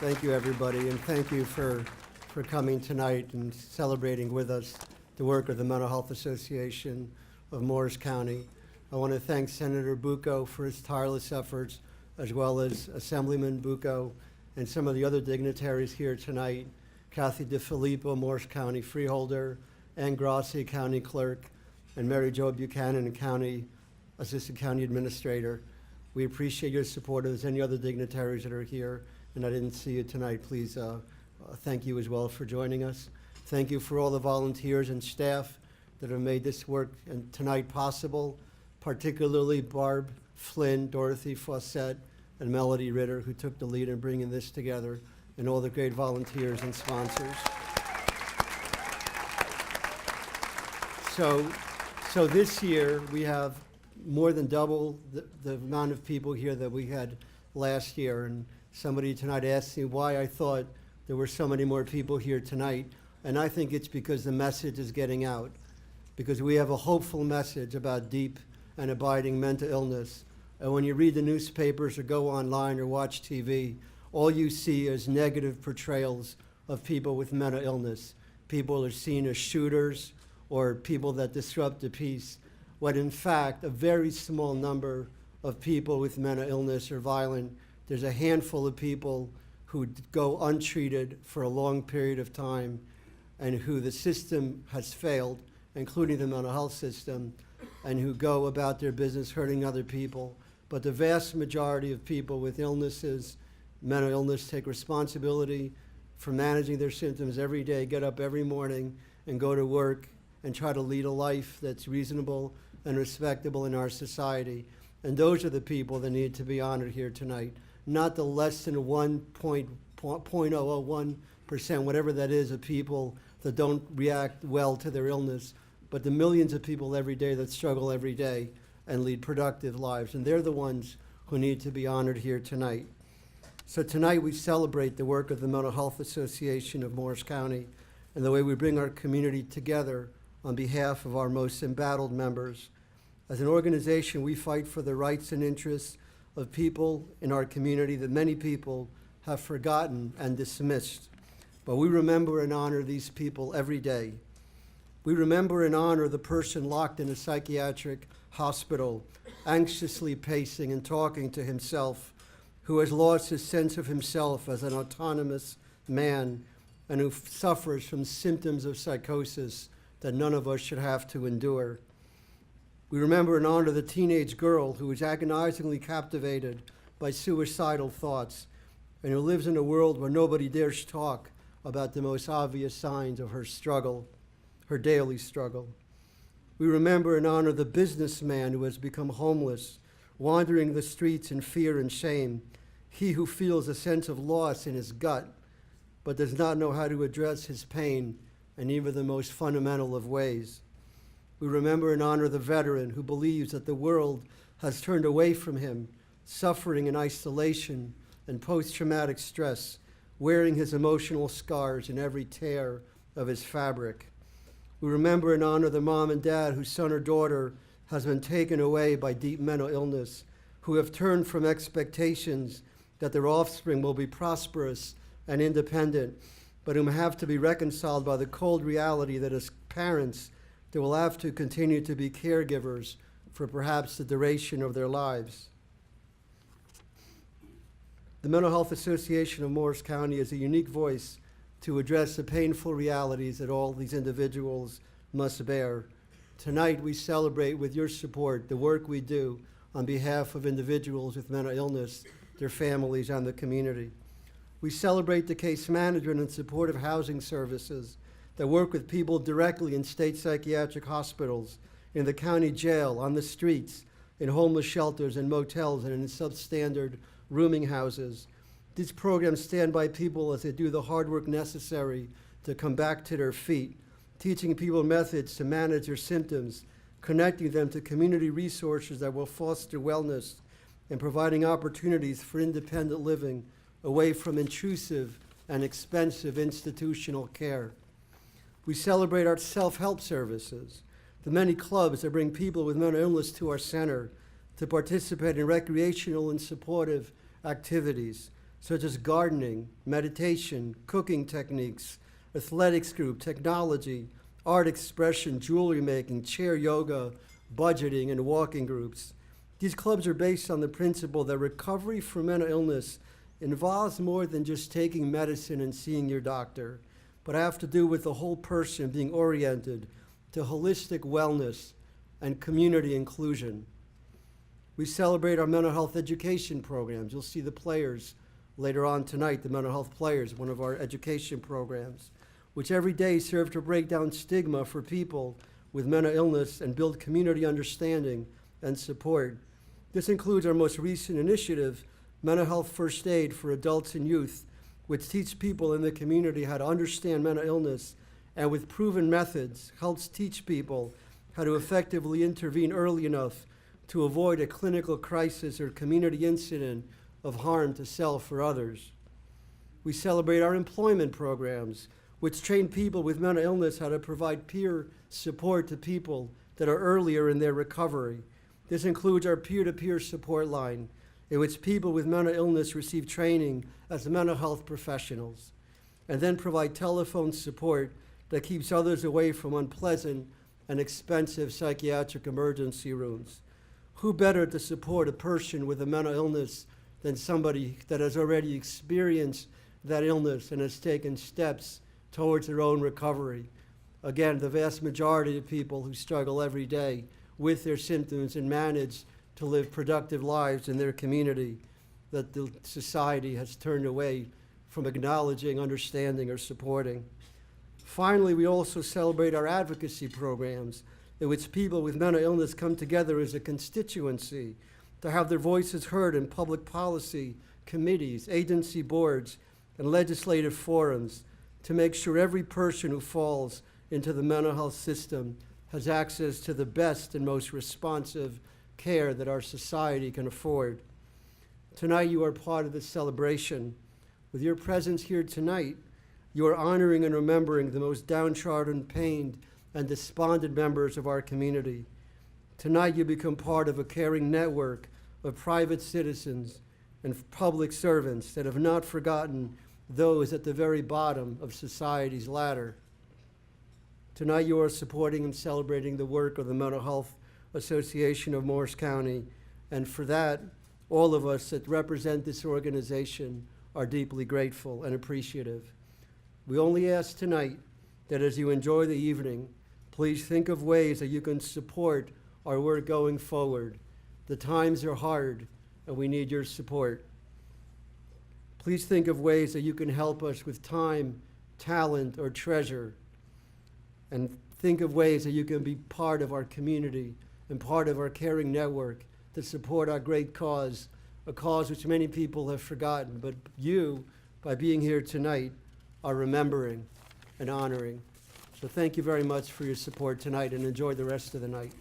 Thank you, everybody, and thank you for coming tonight and celebrating with us the work of the Mental Health Association of Morris County. I want to thank Senator Bucco for his tireless efforts, as well as Assemblyman Bucco and some of the other dignitaries here tonight, Kathy DeFilippo, Morris County Freeholder, Ann Grassi, County Clerk, and Mary Jo Buchanan, Assistant County Administrator. We appreciate your support. If there's any other dignitaries that are here and I didn't see you tonight, please thank you as well for joining us. Thank you for all the volunteers and staff that have made this work and tonight possible, particularly Barb Flynn, Dorothy Fawcett, and Melody Ritter, who took the lead in bringing this together, and all the great volunteers and sponsors. So this year we have more than double the amount of people here that we had last year. And somebody tonight asked me why I thought there were so many more people here tonight. And I think it's because the message is getting out. Because we have a hopeful message about deep and abiding mental illness. And when you read the newspapers or go online or watch TV, all you see is negative portrayals of people with mental illness. People are seen as shooters or people that disrupt the peace, when in fact a very small number of people with mental illness are violent. There's a handful of people who go untreated for a long period of time and who the system has failed, including the mental health system, and who go about their business hurting other people. But the vast majority of people with illnesses, mental illness, take responsibility for managing their symptoms every day, get up every morning and go to work and try to lead a life that's reasonable and respectable in our society. And those are the people that need to be honored here tonight, not the less than 0.001%, whatever that is, of people that don't react well to their illness, but the millions of people every day that struggle every day and lead productive lives. And they're the ones who need to be honored here tonight. So tonight we celebrate the work of the Mental Health Association of Morris County and the way we bring our community together on behalf of our most embattled members. As an organization, we fight for the rights and interests of people in our community that many people have forgotten and dismissed. But we remember and honor these people every day. We remember and honor the person locked in a psychiatric hospital, anxiously pacing and talking to himself, who has lost his sense of himself as an autonomous man and who suffers from symptoms of psychosis that none of us should have to endure. We remember and honor the teenage girl who is agonizingly captivated by suicidal thoughts and who lives in a world where nobody dares talk about the most obvious signs of her struggle, her daily struggle. We remember and honor the businessman who has become homeless, wandering the streets in fear and shame, he who feels a sense of loss in his gut, but does not know how to address his pain in even the most fundamental of ways. We remember and honor the veteran who believes that the world has turned away from him, suffering in isolation and post-traumatic stress, wearing his emotional scars in every tear of his fabric. We remember and honor the mom and dad whose son or daughter has been taken away by deep mental illness, who have turned from expectations that their offspring will be prosperous and independent, but whom have to be reconciled by the cold reality that as parents, they will have to continue to be caregivers for perhaps the duration of their lives. The Mental Health Association of Morris County is a unique voice to address the painful realities that all these individuals must bear. Tonight, we celebrate with your support the work we do on behalf of individuals with mental illness, their families, and the community. We celebrate the case management and supportive housing services that work with people directly in state psychiatric hospitals, in the county jail, on the streets, in homeless shelters and motels, and in substandard rooming houses. These programs stand by people as they do the hard work necessary to come back to their feet, teaching people methods to manage their symptoms, connecting them to community resources that will foster wellness, and providing opportunities for independent living away from intrusive and expensive institutional care. We celebrate our self-help services, the many clubs that bring people with mental illness to our center to participate in recreational and supportive activities, such as gardening, meditation, cooking techniques, athletics group, technology, art expression, jewelry making, chair yoga, budgeting, and walking groups. These clubs are based on the principle that recovery from mental illness involves more than just taking medicine and seeing your doctor, but have to do with the whole person being oriented to holistic wellness and community inclusion. We celebrate our mental health education programs. You'll see the players later on tonight, the mental health players, one of our education programs, which every day serve to break down stigma for people with mental illness and build community understanding and support. This includes our most recent initiative, Mental Health First Aid for Adults and Youth, which teaches people in the community how to understand mental illness and with proven methods helps teach people how to effectively intervene early enough to avoid a clinical crisis or community incident of harm to self or others. We celebrate our employment programs, which train people with mental illness how to provide peer support to people that are earlier in their recovery. This includes our peer-to-peer support line, in which people with mental illness receive training as mental health professionals, and then provide telephone support that keeps others away from unpleasant and expensive psychiatric emergency rooms. Who better to support a person with a mental illness than somebody that has already experienced that illness and has taken steps towards their own recovery? Again, the vast majority of people who struggle every day with their symptoms and manage to live productive lives in their community that the society has turned away from acknowledging, understanding, or supporting. Finally, we also celebrate our advocacy programs in which people with mental illness come together as a constituency to have their voices heard in public policy committees, agency boards, and legislative forums to make sure every person who falls into the mental health system has access to the best and most responsive care that our society can afford. Tonight, you are part of this celebration. With your presence here tonight, you are honoring and remembering the most downtrodden, pained, and despondent members of our community. Tonight, you become part of a caring network of private citizens and public servants that have not forgotten those at the very bottom of society's ladder. Tonight, you are supporting and celebrating the work of the Mental Health Association of Morris County, and for that, all of us that represent this organization are deeply grateful and appreciative. We only ask tonight that as you enjoy the evening, please think of ways that you can support our work going forward. The times are hard, and we need your support. Please think of ways that you can help us with time, talent, or treasure. And think of ways that you can be part of our community and part of our caring network to support our great cause, a cause which many people have forgotten, but you, by being here tonight, are remembering and honoring. So thank you very much for your support tonight, and enjoy the rest of the night.